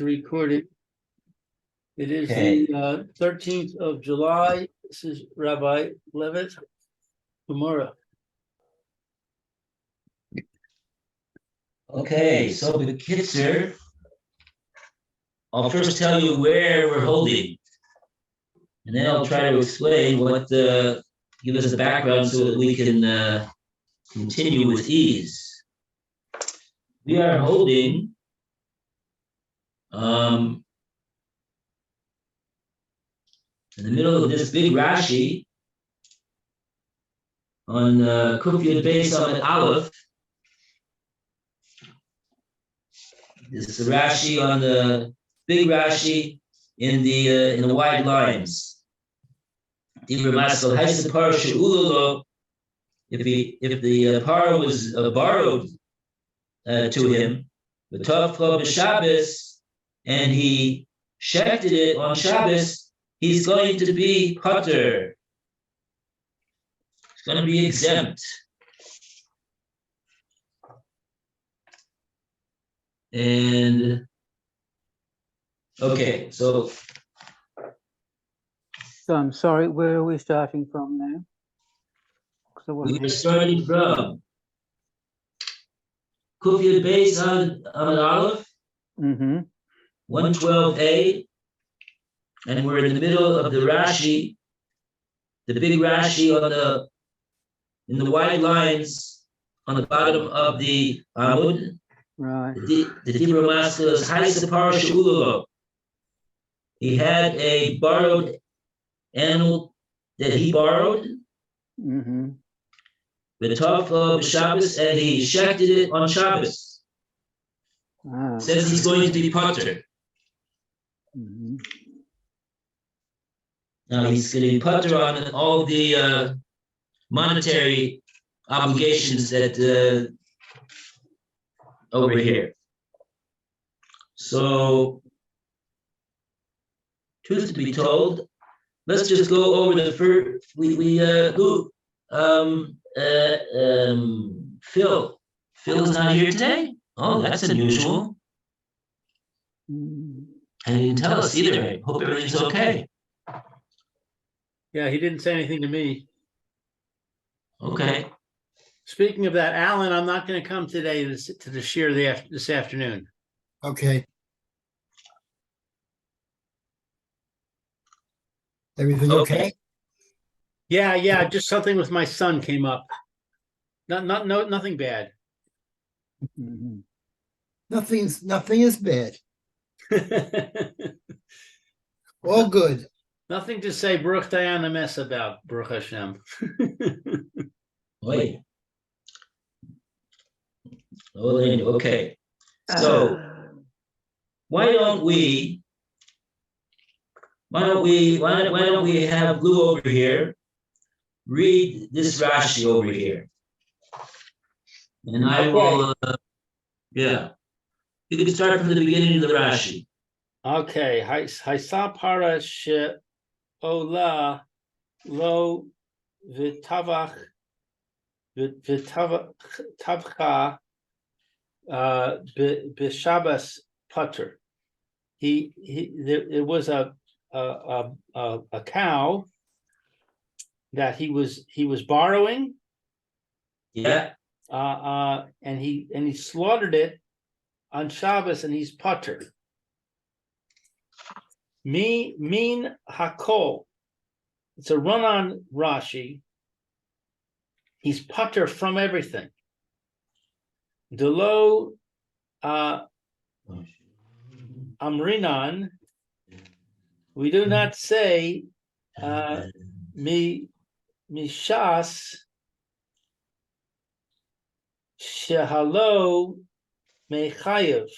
to record it. It is Okay. the 13th of July. This is Rabbi Levitt, Gemora. Okay, so the Kitzer, I'll first tell you where we're holding, and then I'll try to explain what give us a background so that we can continue with ease. We are holding in the middle of this big Rashi on Kuf Yud Beis Amud Aleph. This is the Rashi on the big Rashi in the wide lines. If the par was borrowed to him, the Tovcha b'Shabbos, and he shechted it on Shabbos, he's going to be pater. He's going to be exempt. And okay, so I'm sorry, where are we starting from now? we are starting from Kuf Yud Beis Amud Aleph, 112a, and we're in the middle of the Rashi, the big Rashi in the wide lines on the bottom of the Amud. Right. The Dibra Maskil is Haisapar Shulalo. He had a borrowed animal that he borrowed, the Tov of Shabbos, and he shechted it on Shabbos. Says he's going to be pater. Now he's going to be pater on all the monetary obligations that over here. So, truth to be told, let's just go over the first. Phil. Phil is not here today. Oh, that's unusual. And he didn't tell us either. I hope everything's okay. Yeah, he didn't say anything to me. Okay. Speaking of that, Alan, I'm not going to come today to the shir this afternoon. Okay. Everything okay? Yeah, just something with my son came up. Nothing bad. Nothing is bad. All good. Nothing to say Baruch Dayan mess about, Baruch Hashem. Wait. Okay. So why don't we have Lou over here read this Rashi over here, and I will. Yeah, you can start from the beginning of the Rashi. Okay, Haisa para she ola lo v'tavcha b'Shabbos pater. There was a cow that he was borrowing. Yeah. And he slaughtered it on Shabbos, and he's pater. Min hakol. It's a run-on Rashi. He's pater from everything. Delo amrinan. We do not say mishas shehalo mechayev.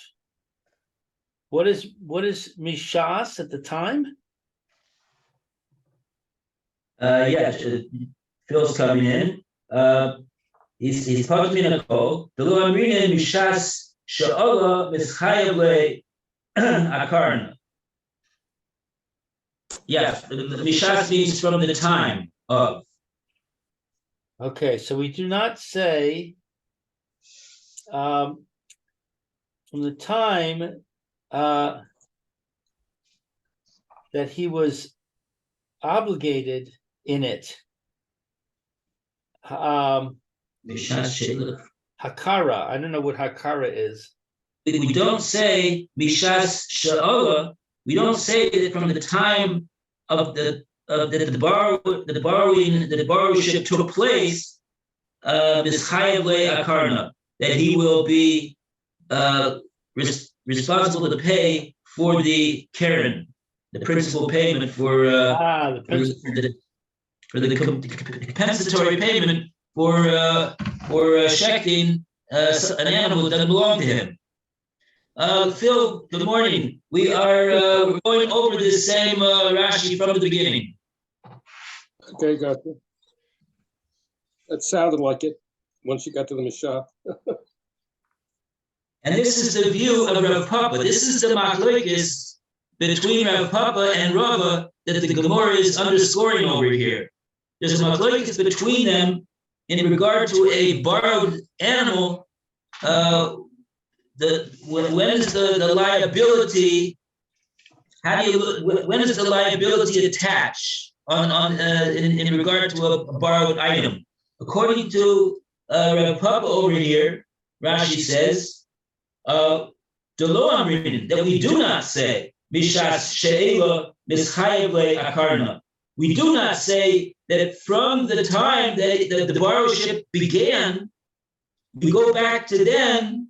What is mishas at the time? Yes, Phil's coming in. He's part min hakol. The lo amrinan mishas she'ola mischayev le'akarna. Yes, mishas means from the time of. Okay, so we do not say from the time that he was obligated in it. Mishas she'ila. Hakara. I don't know what Hakara is. We don't say Mishas she'ila. We don't say that from the time of the borrowership took place, Mischayev le'akarna, that he will be responsible to pay for the Karen, the principal payment for The principal. the compensatory payment for shechting an animal that doesn't belong to him. Phil, good morning. We're going over this same Rashi from the beginning. Okay, gotcha. That sounded like it once you got to the Mishah. And this is the view of Rav Papa. This is the machlokes between Rav Papa and Rava that the Gemora is underscoring over here. There's a machlokes between them in regard to a borrowed animal. When is the liability? When does the liability attach in regard to a borrowed item? According to Rav Papa over here, Rashi says, that we do not say Mishas she'ela mischayev le'akarna. We do not say that from the time that the borrowership began, we go back to then,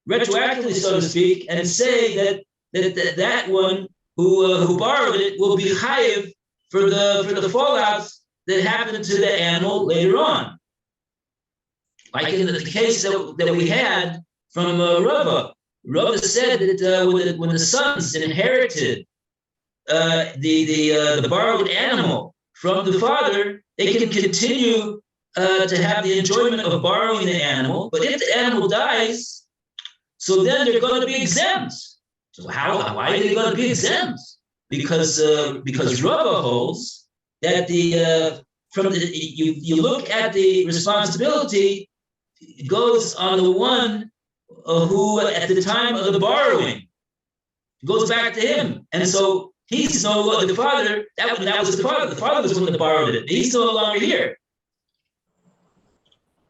retroactively, so to speak, and say that one who borrowed it will be chayev for the fallouts that happened to the animal later on. Like in the case that we had from Rava. Rava said that when the sons inherited the borrowed animal from the father, they can continue to have the enjoyment of borrowing the animal. But if the animal dies, so then they're going to be exempt. So why are they going to be exempt? Because Rava holds that you look at the responsibility, it goes on the one who at the time of the borrowing goes back to him, and so he's no longer the father. That was the father. The father was the one that borrowed it. He's no longer here.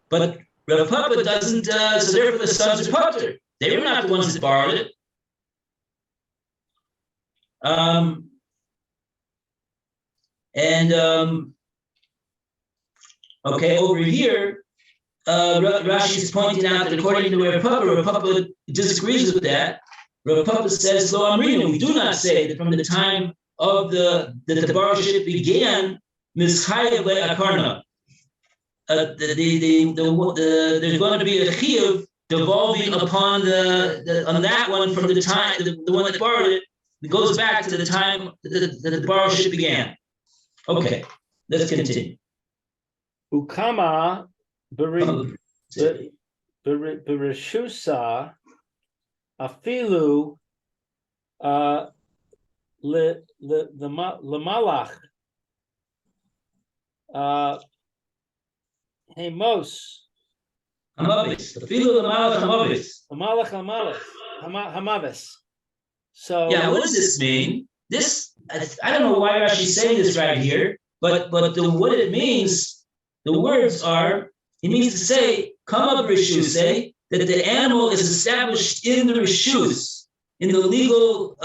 But Rav Papa doesn't. So therefore, the sons are putter. They were not the ones that borrowed it. Okay, over here. Rashi is pointing out that according to Rav Papa disagrees with that. Rav Papa says, "Lo amrinu, we do not say that from the time of the borrowership began, mischayev le'akarna. There's going to be a chiyuv devolving upon on that one from the time the one that borrowed it. It goes back to the time that the borrowership began." Okay, let's continue. Ukama bereshusa afilu the malach hemos Hamavis, afilu l'malach hamavis. hamavis. So Yeah, what does this mean? This I don't know why Rashi's saying this right here, but what it means. The words are, it means to say, Kama Rishus, say that the animal is established in the Rishus, in the legal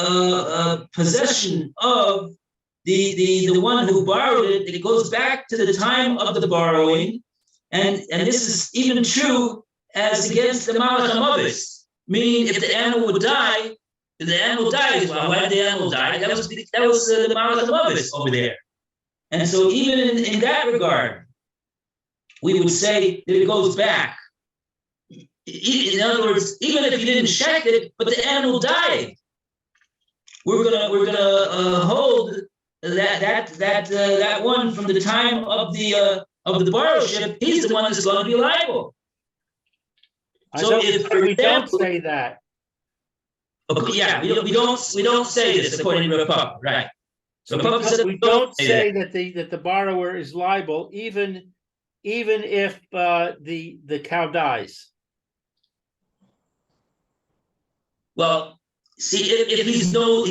possession of the one who borrowed it. It goes back to the time of the borrowing, and this is even true as against the Malach HaMavis, meaning if the animal would die, if the animal dies, well, why did the animal die? That was the Malach HaMavis over there. And so even in that regard, we would say that it goes back. In other words, even if you didn't check it, but the animal died, we're gonna hold that one from the time of the borrowership. He's the one that's going to be liable. We don't say that. Okay, yeah, we don't say this according to Rav Papa, right? So we don't say that the borrower is liable, even if the cow dies. Well, see, if he's no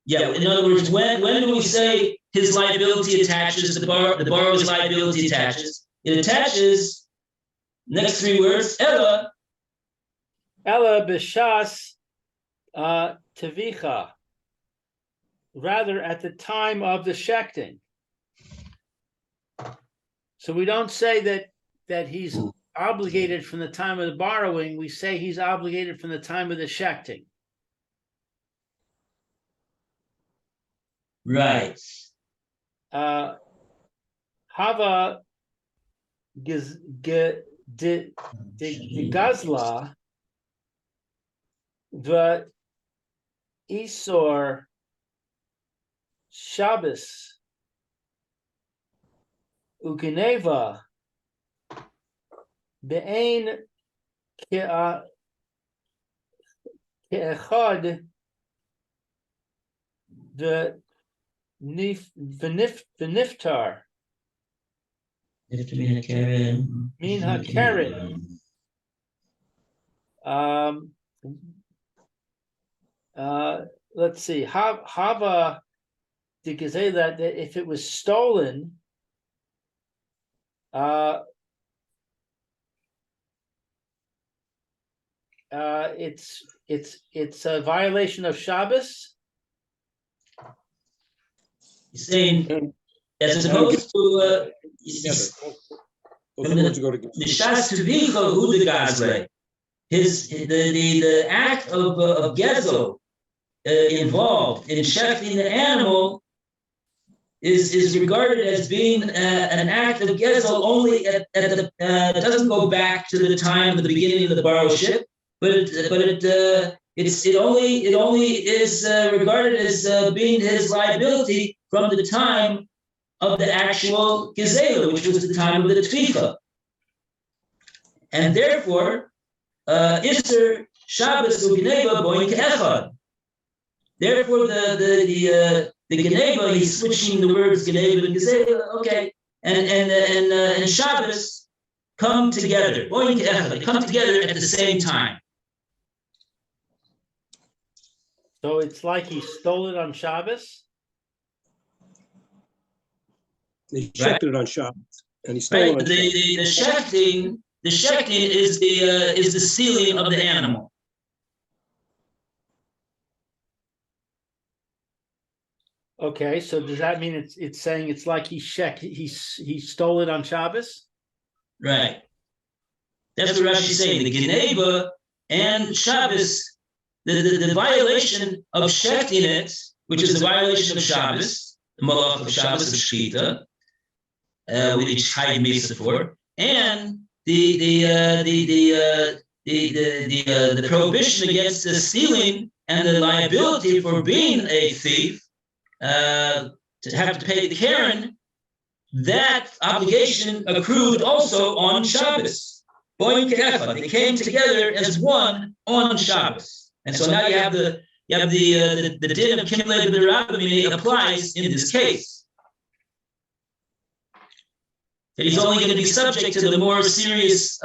Yeah, in other words, when do we say his liability attaches, the borrower's liability attaches? It attaches, next three words, Ella, Ella b'shas tevicha. Rather, at the time of the shechting. So we don't say that he's obligated from the time of the borrowing. We say he's obligated from the time of the shechting. right. Hava the gazla the Isor Shabbos Ugeneva Be'ein Ke'echad the Niftar Min HaKaren. Let's see. Hava to say that if it was stolen, it's a violation of Shabbos. He's saying, And as opposed to, together. Those words go together. Mishas Tevicha Hu de Gazle, the act of Gezel involved in shechting the animal is regarded as being an act of Gezel only at the doesn't go back to the time of the beginning of the borrowship, but it only is regarded as being his liability from the time of the actual Gezela, which was the time of the Tfifa. And therefore, Isser Shabbos U'Geneva Boin Ke'echad. Therefore, the Geneva, he's switching the words Geneva and Gezela, okay, and Shabbos come together. Boin Ke'echad, they come together at the same time. So it's like he stole it on Shabbos. He checked it on Shabbos, and he stole Right? it on Shabbos. The shechting is the sealing of the animal. Okay, so does that mean it's saying it's like he stole it on Shabbos? Right. That's what Rashi's saying. The Geneva and Shabbos, the violation of shechting it, which is the violation of Shabbos, the malach of Shabbos of Shechita, which Chaim Mesa for, and the prohibition against the stealing and the liability for being a thief, to have to pay the Karen, that obligation accrued also on Shabbos. Boin Ke'echad, they came together as one on Shabbos, and so now you have the din of Kimlei B'Rabbi applies in this case. That he's only going to be subject to the more serious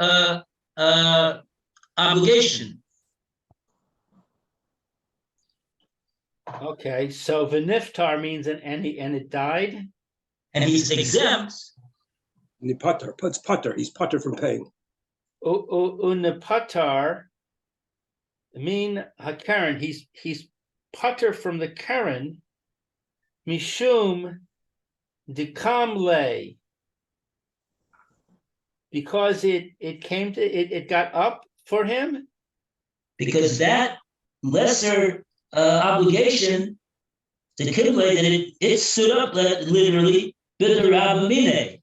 obligation. Okay, so Viniftar means and it died. And he's exempt. And he putter, puts putter. He's putter from paying. Unepatar mean HaKaren. He's putter from the Karen. Mishum Dikamle. Because it got up for him? Because that lesser obligation, the Kimle, that it stood up literally, B'Rabbi.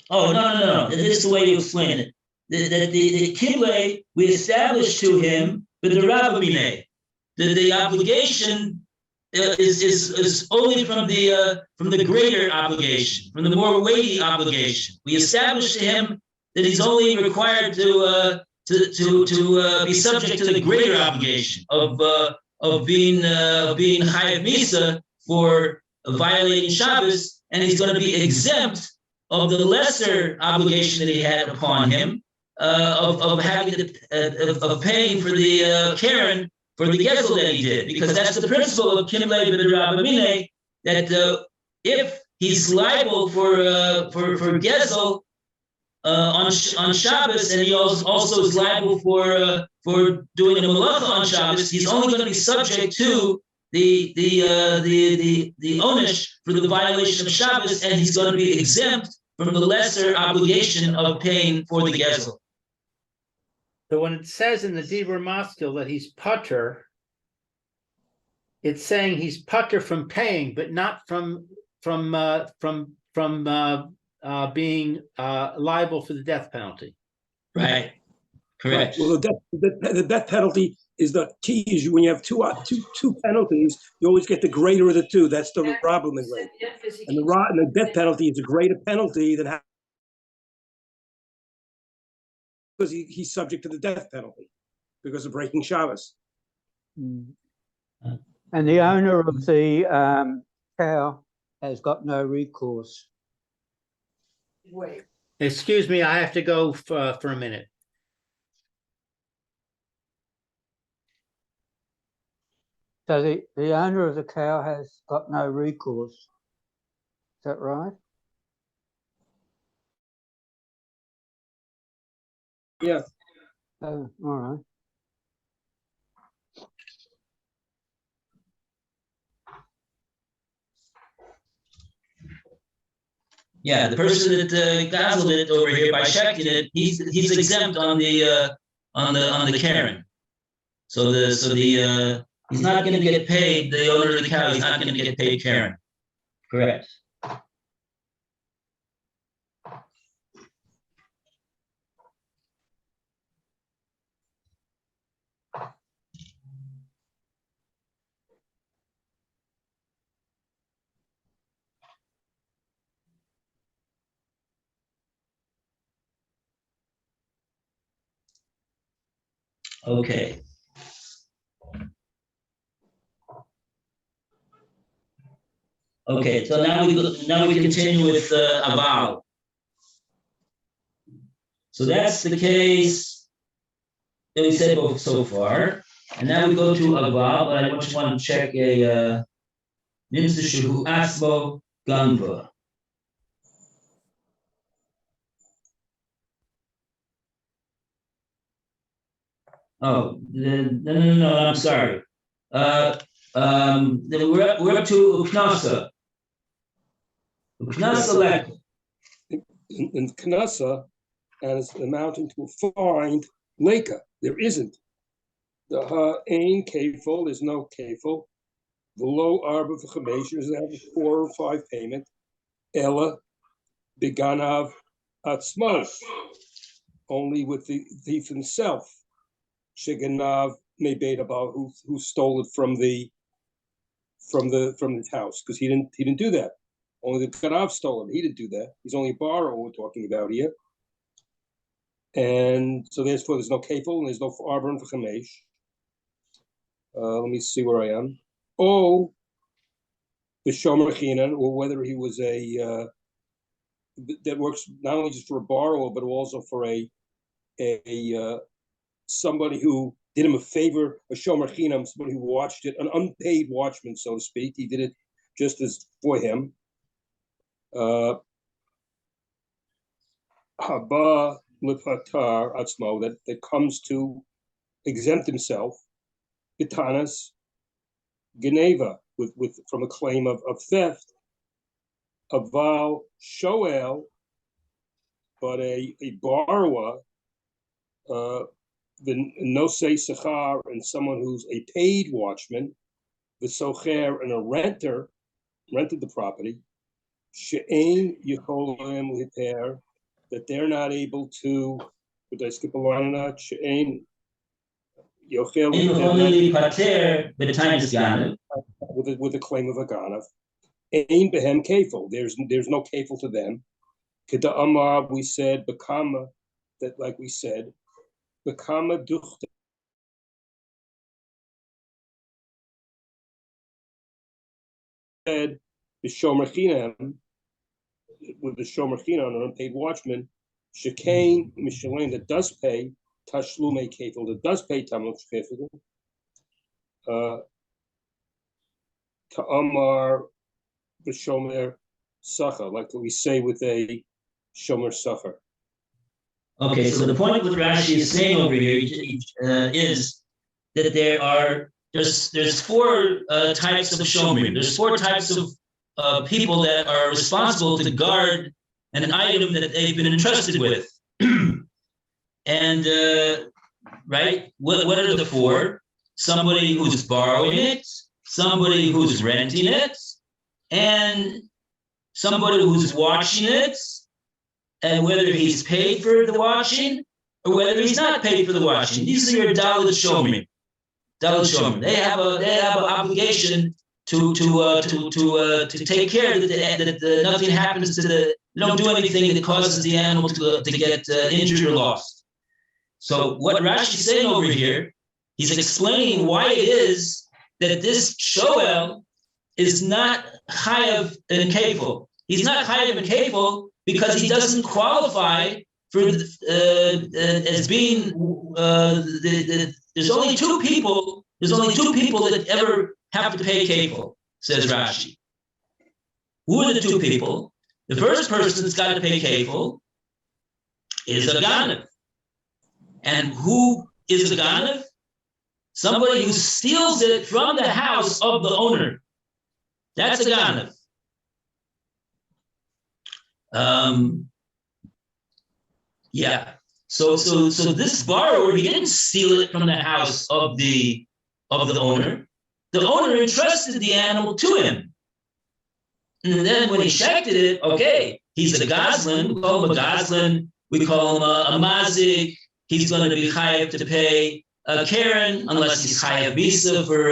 Oh, no. This is the way you explain it. The Kimle, we established to him B'Rabbi. The obligation is only from the greater obligation, from the more weighty obligation. We established to him that he's only required to be subject to the greater obligation of being Chayav Misa for violating Shabbos, and he's going to be exempt of the lesser obligation that he had upon him of having of paying for the Karen for the gezel that he did, because that's the principle of Kim Levitt Rabamine, that if he's liable for gezel on Shabbos, and he also is liable for doing a malacha on Shabbos, he's only going to be subject to the onish for the violation of Shabbos, and he's going to be exempt from the lesser obligation of paying for the gezel. So when it says in the Dibur Maskil that he's putter, it's saying he's putter from paying, but not from being liable for the death penalty. Right. Correct. Well, the death penalty is the key. Is when you have two penalties, you always get the greater of the two. That's the problem in rape. And the death penalty is a greater penalty than because he's subject to the death penalty because of breaking Shabbos. And the owner of the cow has got no recourse. Wait. Excuse me, I have to go for a minute. So the owner of the cow has got no recourse. Is that right? Yeah. Oh, all right. Yeah, the person that gazeled it over here by checking it, he's exempt on the Karen. So he's not going to get paid. The owner of the cow, he's not going to get paid Karen. Correct. Okay. Okay, so now we continue with aval. So that's the case that we said so far, and now we go to aval. But I just want to check a nimsa shehu asbo ganva. Oh, no, I'm sorry. We're up to uknasa. Uknasa lek. In Knasa, and it's amounting to a fine leka. There isn't. The ha'ain kefil, there's no kefil. The low arba for chamesh is have a 4 or 5 payment. Ella beganav atzmo, only with the thief himself. Shiganav mebedabal, who stole it from the house, because he didn't do that. Only the ganav stole it. He didn't do that. He's only a borrower we're talking about here. And so therefore there's no kefil and there's no arbon for chamesh. Let me see where I am. Oh, the shomer chinan, or whether he was a that works not only just for a borrower but also for a somebody who did him a favor, a shomer chinam, somebody who watched it, an unpaid watchman, so to speak. He did it just as for him. Haba lipatar atzmo, that comes to exempt himself. Gitanas geneva, with from a claim of theft. Aval shoel, but a borrower, the nosei sechar, and someone who's a paid watchman, the socher, and a renter rented the property. She'ein yicholim liper, that they're not able to. Did I skip a line on that? She'ein yochel with the claim of a ganav. Ein behem kefil. There's no kefil to them. Keda amar, we said bekama, that like we said bekama duchte. Said the shomer chinam, with the shomer chinam, an unpaid watchman, shekain mishalem, that does pay tashlume kefil, that does pay tamluk kefil. Ta'amar b'shomer sacha, like what we say with a shomer sacher. Okay, so the point what Rashi is saying over here is that there's four types of shomrim. There's four types of people that are responsible to guard an item that they've been entrusted with. And right, what are the four? Somebody who's borrowing it, somebody who's renting it, and somebody who's watching it, and whether he's paid for the watching or whether he's not paid for the watching. These are your Dalit Shomrim. Dalit Shomrim. They have an obligation to take care that nothing happens to they don't do anything that causes the animal to get injured or lost. So what Rashi is saying over here, he's explaining why it is that this Shoel is not Chayav and Kefil. He's not Chayav and Kefil because he doesn't qualify for as being there's only two people that ever have to pay kefil, says Rashi. Who are the two people? The first person that's got to pay kefil is a ganav. And who is a ganav? Somebody who steals it from the house of the owner. That's a ganav. Yeah. So this borrower, he didn't steal it from the house of the owner. The owner entrusted the animal to him. And then when he checked it, okay, he's a goslin. We call him a goslin. We call him a mazik. He's going to be chayav to pay Karen, unless he's chayav bisa for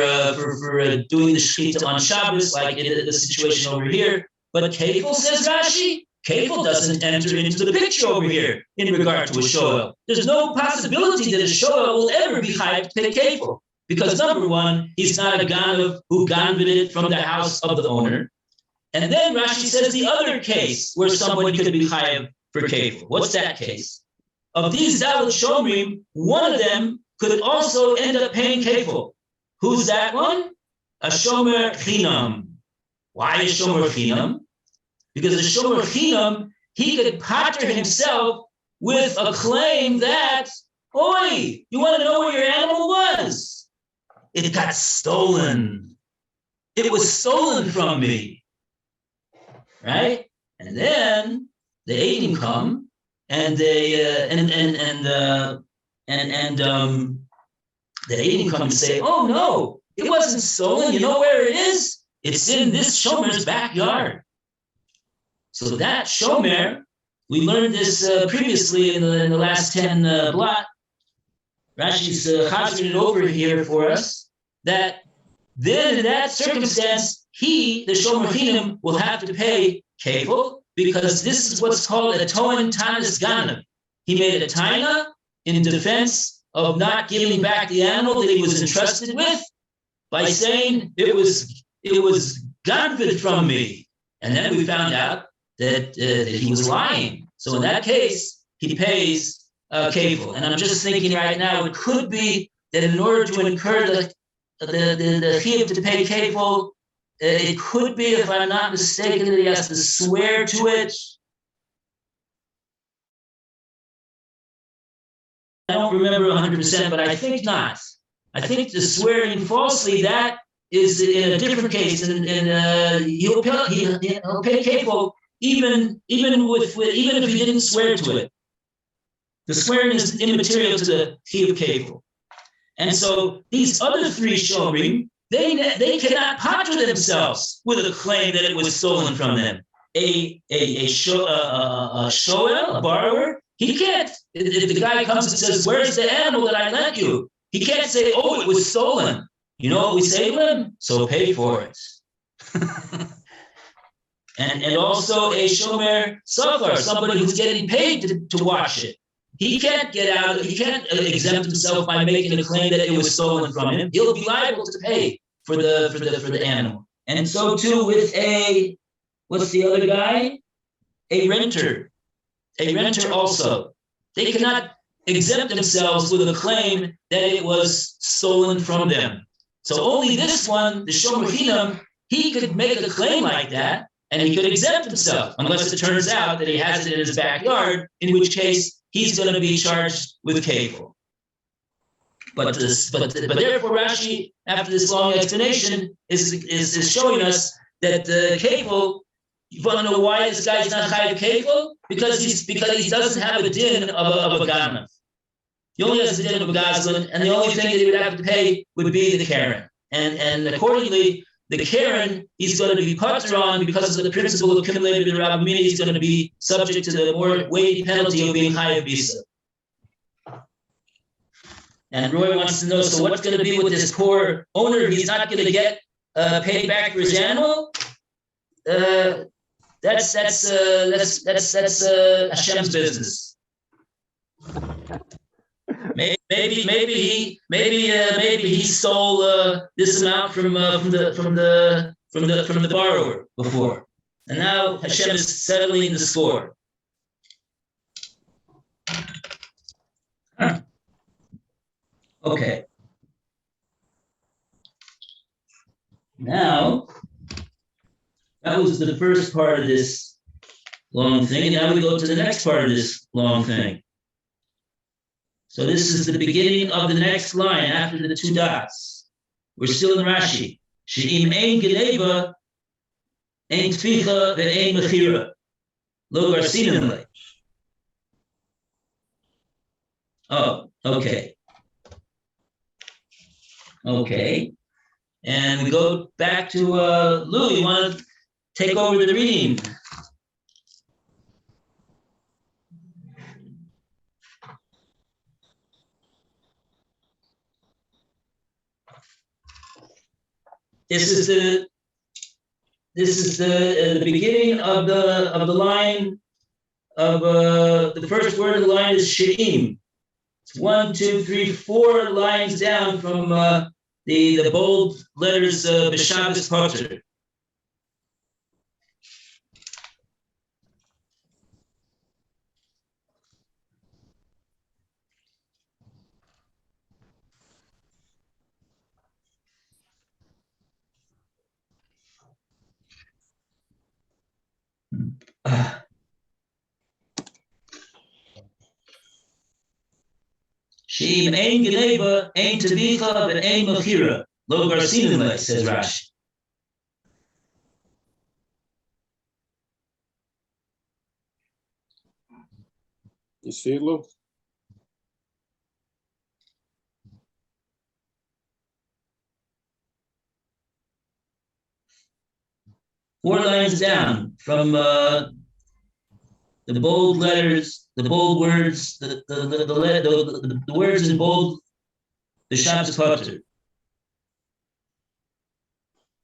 doing the shechita on Shabbos, like in the situation over here. But kefil, says Rashi, kefil doesn't enter into the picture over here in regard to a shoel. There's no possibility that a shoel will ever be chayav to pay kefil, because number one, he's not a ganav who ganved it from the house of the owner. And then Rashi says the other case where somebody could be chayav for kefil. What's that case? Of these Dalit Shomrim, one of them could also end up paying kefil. Who's that one? A shomer chinam. Why a shomer chinam? Because the shomer chinam, he could pater himself with a claim that, oi, you want to know where your animal was? It got stolen. It was stolen from me, right? And then the Eidim come and they the Eidim come and say, oh no, it wasn't stolen. You know where it is? It's in this shomer's backyard. So that shomer, we learned this previously in the last 10 blot. Rashi's chazing it over here for us, that then in that circumstance, he, the shomer chinam, will have to pay kefil, because this is what's called a toan tanis ganav. He made a taina in defense of not giving back the animal that he was entrusted with by saying it was ganved from me. And then we found out that he was lying. So in that case, he pays kefil. And I'm just thinking right now, it could be that in order to incur the chiyuv to pay kefil, it could be, if I'm not mistaken, that he has to swear to it. I don't remember 100%, but I think not. I think the swearing falsely, that is in a different case, and he'll pay kefil even if he didn't swear to it. The swearing is immaterial to the chiyuv kefil. And so these other three shomrim, they cannot pater themselves with a claim that it was stolen from them. A shoel, a borrower, he can't. If the guy comes and says, "Where's the animal that I lent you?" He can't say, "Oh, it was stolen." You know what we say to him? So pay for it. and also a shomer safar, somebody who's getting paid to watch it. He can't get out. He can't exempt himself by making a claim that it was stolen from him. He'll be liable to pay for the animal. And so too with what's the other guy? A renter also. They cannot exempt themselves with a claim that it was stolen from them. So only this one, the Shomer Chinam, he could make a claim like that, and he could exempt himself, unless it turns out that he has it in his backyard, in which case he's going to be charged with kefil. But therefore, Rashi, after this long explanation, is showing us that the kefil. You want to know why this guy is not chayav kefil? Because he doesn't have a din of a ganav. He only has a din of a gazlan, and the only thing that he would have to pay would be the keren. And accordingly, the keren he's going to be patur on because of the principle of cumulative Rav Mina. He's going to be subject to the more weighty penalty of being chayav bisa. And Roy wants to know, so what's going to be with this poor owner? He's not going to get paid back for his animal. That's Hashem's business. Maybe he stole this amount from the borrower before, and now Hashem is settling the score. Huh. Okay. Now, that was the first part of this long thing, and now we go to the next part of this long thing. So this is the beginning of the next line after the two dots. We're still in Rashi. She'im ein geneva, ein tficha, ve'ein mechira. Lo garsinim le. Oh, okay. Okay. And we go back to Lou. You want to take over the reading? This is the beginning of the line of the first word of the line is she'im. It's 1, 2, 3, 4 lines down from the bold letters b'Shabbos Potter. She'im ein geneva, ein tevicha, but ein mechira. Lo garsinim le, says Rashi. You see it, Lou? Four lines down from the bold letters, the bold words, the words in bold, the Shabbos Potter.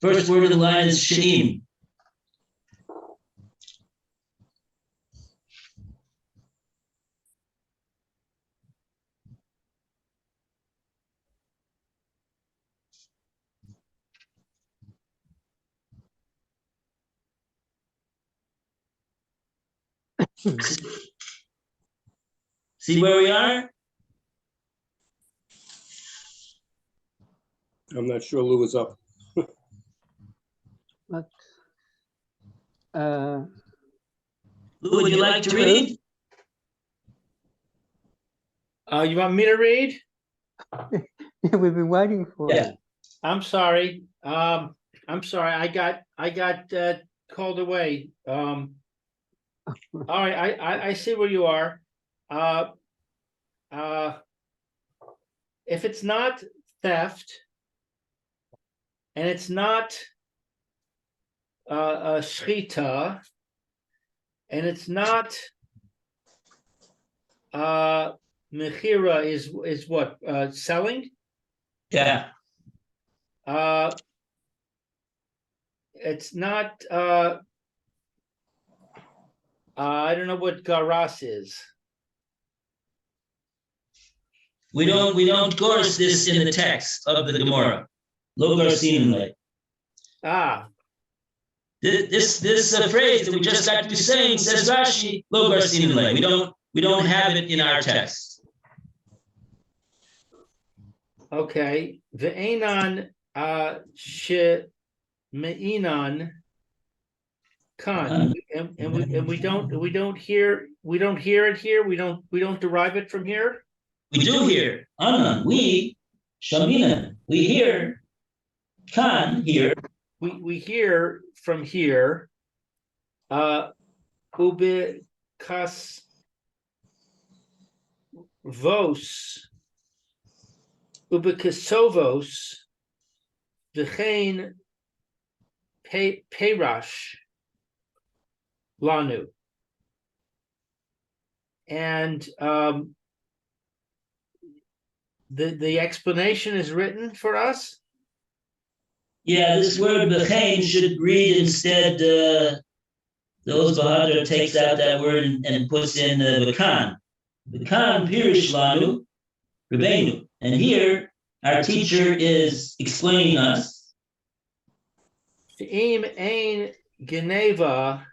First word of the line is she'im. See where we are? I'm not sure Lou is up. But, Lou, would you like to read? You want me to read? we've been waiting for Yeah. it. I'm sorry. I'm sorry. I got called away. All right. I see where you are. If it's not theft, and it's not a shchita, and it's not mechira is what selling. Yeah. It's not I don't know what garas is. We don't course this in the text of the Gemora. Lo garsinim le. Ah, This phrase that we just got through saying says Rashi, lo garsinim le. We don't have it in our text. okay. Ve'enan she meinan kan, and we don't hear it here. We don't derive it from here. We do hear anan. We shaminan. We hear kan here. We hear from here. Ube kas vos ubekasovos v'chein perash lanu. And the explanation is written for us. Yeah, this word bechain should read instead. Those Bahadr takes out that word and puts in bekan. Bekan pirish lanu rebenu. And here our teacher is explaining us. Im ein geneva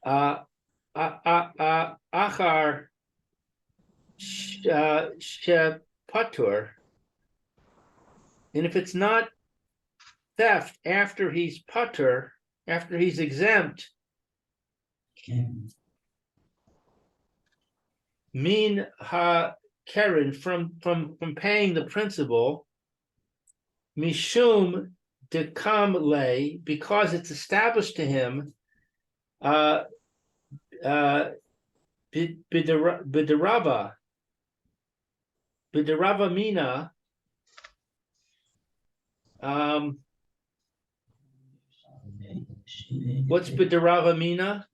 achar shepatur, and if it's not theft after he's patur, after he's exempt, min ha keren, from paying the principal, mishum dekam le, because it's established to him, biderava mina, what's biderava mina?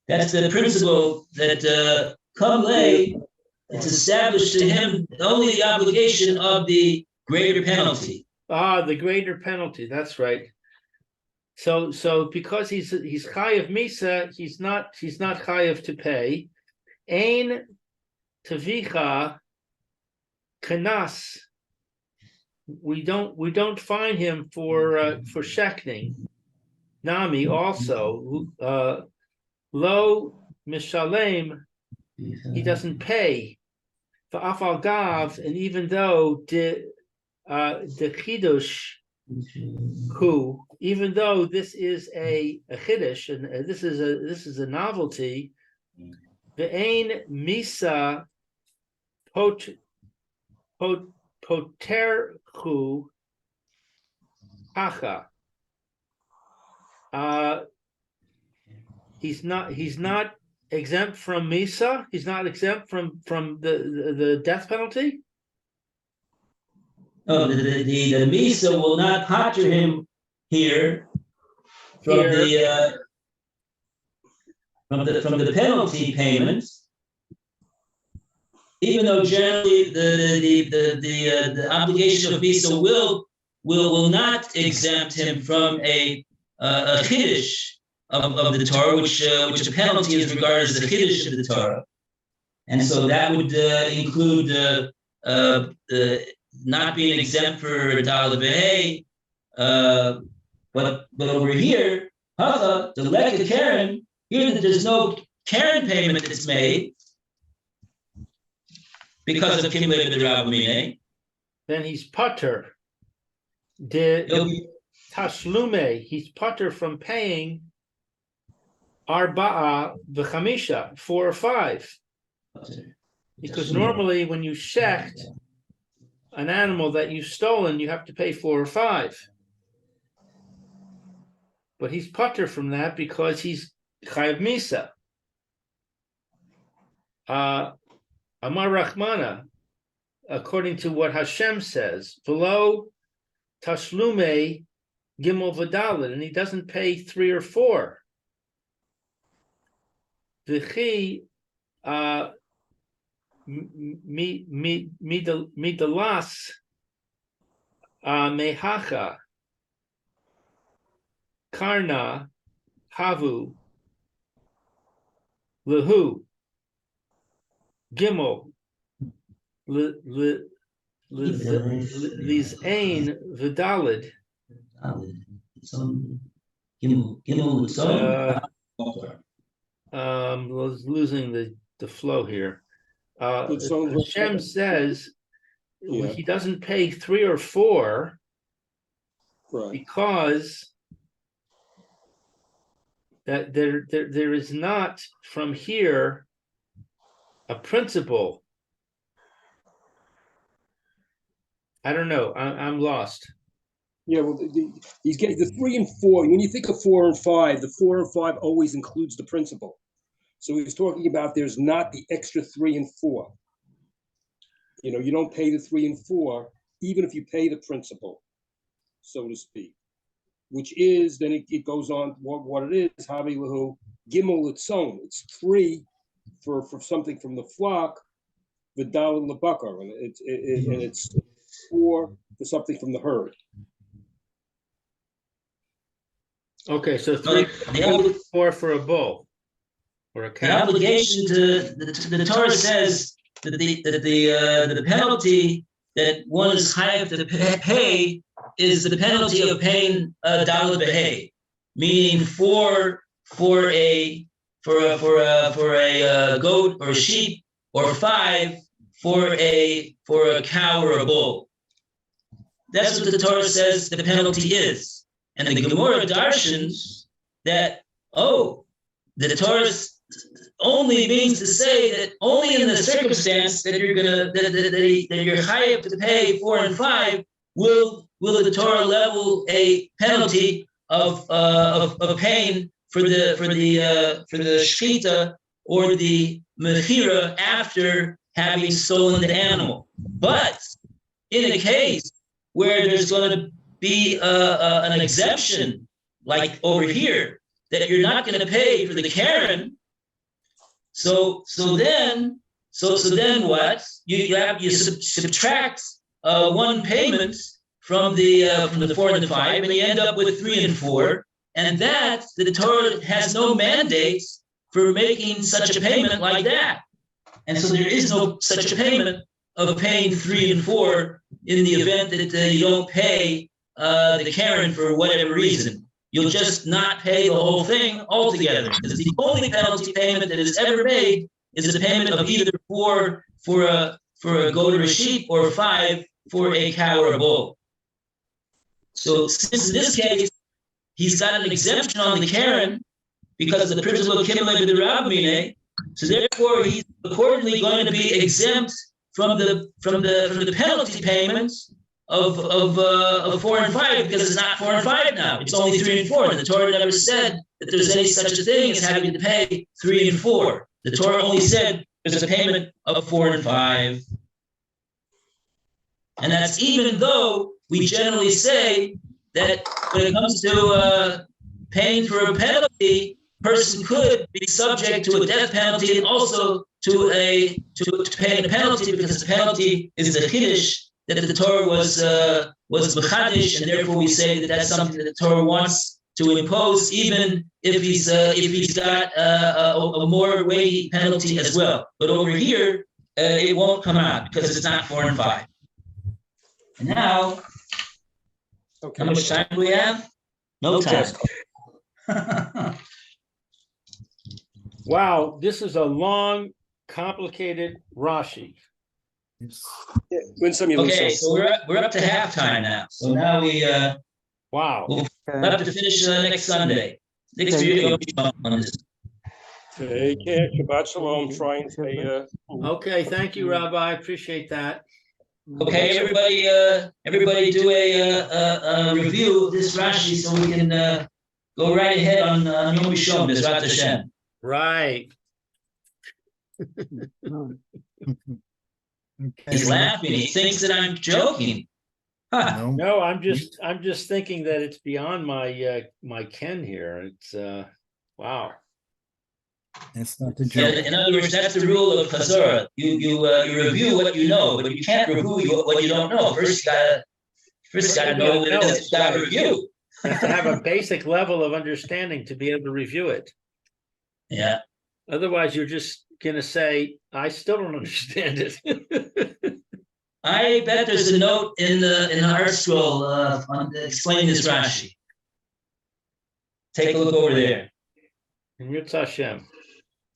That's the principle that come lay, it's established to him only the obligation of the greater penalty. The greater penalty. That's right. So because he's chayav misa, he's not chayav to pay. Ein tavicha kanas. We don't find him for shechting. Nami also lo mishalem. He doesn't pay for afal gav, and even though the chidush who, even though this is a chiddush and this is a novelty, the ein misa poterchu hacha. He's not exempt from misa. He's not exempt from the death penalty. Oh, the misa will not pater him here from the penalty payments, even though generally the obligation of misa will not exempt him from a chiddush of the Torah, which a penalty is regarded as a chiddush of the Torah, and so that would include not being exempt for Dal Behe, but over here, Hacha, the Leka Karen, here there's no Karen payment that's made because of Kimle B'Drabamine. Then he's pater. The tashlume, he's pater from paying arba'a v'chamisha, 4 or 5. Because normally when you shecht an animal that you've stolen, you have to pay 4 or 5. But he's pater from that because he's chayav misa. Amar Rachmana, according to what Hashem says, below tashlume gimel v'dalet, and he doesn't pay 3 or 4. V'chi midalas mehacha karna havu lehu gimel lizain v'dalid. Was losing the flow here. Hashem says Yeah. he doesn't pay 3 or 4 Right. because that there is not from here a principle. I don't know. I'm lost. Yeah, well, he's getting the 3 and 4. When you think of 4 and 5, the 4 and 5 always includes the principal. So he's talking about there's not the extra 3 and 4. You don't pay the 3 and 4, even if you pay the principal, so to speak. Which is, then it goes on what it is, Havi Lahu, Gimel its own. It's 3 for something from the flock, Vidal and Labakar, and it's 4 for something from the herd. Okay, so 3 The 4 for a bull or a The cow. obligation the Torah says that the penalty that one is hired to pay is the penalty of paying dalet behay, meaning for a goat or a sheep, or 5 for a cow or a bull. That's what the Torah says the penalty is, and the Gemora darshans that the Torah only means to say that only in the circumstance that you're that you're chayav to pay 4 and 5 will the Torah level a penalty of paying for the shechita or the mechira after having stolen the animal. But in a case where there's going to be an exemption, like over here, that you're not going to pay for the Karen. So then what? You subtract 1 payment from the 4 and the 5, and you end up with 3 and 4, and that the Torah has no mandate for making such a payment like that, and so there is no such a payment of paying 3 and 4 in the event that you don't pay the Karen for whatever reason. You'll just not pay the whole thing altogether, because the only penalty payment that is ever made is the payment of either 4 for a goat or a sheep, or 5 for a cow or a bull. So since in this case he's got an exemption on the Karen because of the principle of Kimle b'derabamine, so therefore he's accordingly going to be exempt from the penalty payments of 4 and 5, because it's not 4 and 5 now. It's only 3 and 4. And the Torah never said that there's any such a thing as having to pay 3 and 4. The Torah only said there's a payment of 4 and 5. And that's even though we generally say that when it comes to paying for a penalty, a person could be subject to a death penalty and also to paying a penalty, because the penalty is the chiddush that the Torah was mechadish, and therefore we say that that's something that the Torah wants to impose, even if he's got a more weighty penalty as well. But over here, it won't come out because it's not 4 and 5. And now, Okay. how much time do we have? No time. Wow, this is a long, complicated Rashi. Win some, you lose Okay, some. so we're up to halftime now. So now Wow. we'll have to finish next Sunday. Next year on this. Take care. Shabbat shalom. Try and stay. Okay, thank you, Rabbi. I appreciate that. Okay, everybody do a review of this Rashi so we can go right ahead on Yom Rishon, Bezrat Hashem. Right. He's laughing. He thinks that I'm joking. Huh. No, I'm just thinking that it's beyond my ken here. It's wow. That's not the joke. In other words, that's the rule of Chazorah. You review what you know, but you can't review what you don't know. First, you gotta know what it is you gotta review. You have to have a basic level of understanding to be able to review it. Yeah. Otherwise, you're just gonna say, "I still don't understand it." I bet there's a note in the art scroll on explaining this Rashi. Take a look over there. And Yirtzeh Hashem.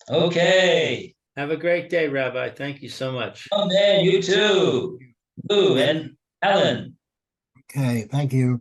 Okay. Have a great day, Rabbi. Thank you so much. Oh man, you too. Lou and Ellen. Okay, thank you.